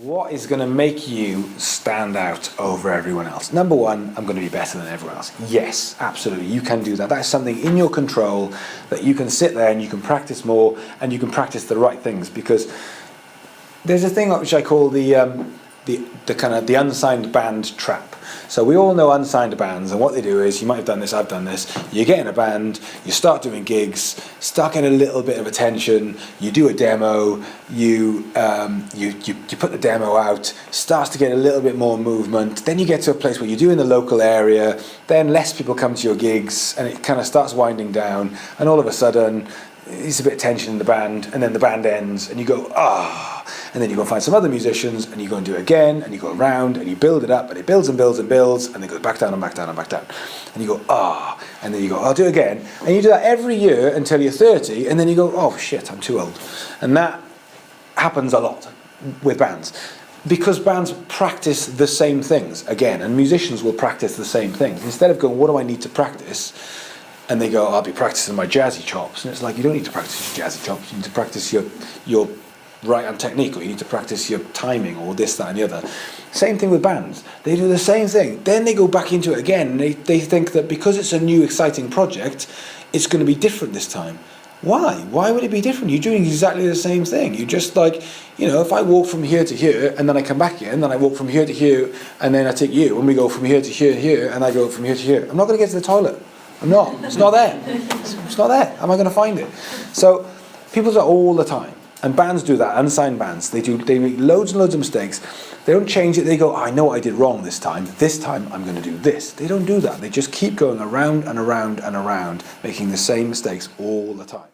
What is going to make you stand out over everyone else? Number one, I'm going to be better than everyone else. Yes, absolutely, you can do that. That's something in your control that you can sit there and you can practice more and you can practice the right things, because there's a thing which I call the kind of the unsigned band trap. So we all know unsigned bands, and what they do is, you might have done this, I've done this, you get in a band, you start doing gigs, start getting a little bit of attention, you do a demo, you put the demo out, starts to get a little bit more movement, then you get to a place where you do in the local area, then less people come to your gigs, and it kind of starts winding down, and all of a sudden, there's a bit of tension in the band, and then the band ends, and you go, and then you go find some other musicians, and you go and do it again, and you go around, and you build it up, and it builds and builds and builds, and it goes back down and back down and back down. And you go, and then you go, I'll do it again. And you do that every year until you're 30, and then you go, oh shit, I'm too old. And that happens a lot with bands, because bands practice the same things again, and musicians will practice the same things. Instead of going, what do I need to practice? And they go, I'll be practicing my jazzy chops. And it's like, you don't need to practice your jazzy chops. You need to practice your right hand technique, or you need to practice your timing, or this, that, and the other. Same thing with bands. They do the same thing. Then they go back into it again, and they think that because it's a new, exciting project, it's going to be different this time. Why? Why would it be different? You're doing exactly the same thing. You just, like, you know, if I walk from here to here, and then I come back again, then I walk from here to here, and then I take you, and we go from here to here, and I go from here to here. I'm not going to get to the toilet. I'm not. It's not there. It's not there. How am I going to find it? So people do that all the time, and bands do that. Unsigned bands, they make loads and loads of mistakes. They don't change it. They go, I know what I did wrong this time. This time I'm going to do this. They don't do that. They just keep going around and around and around, making the same mistakes all the time.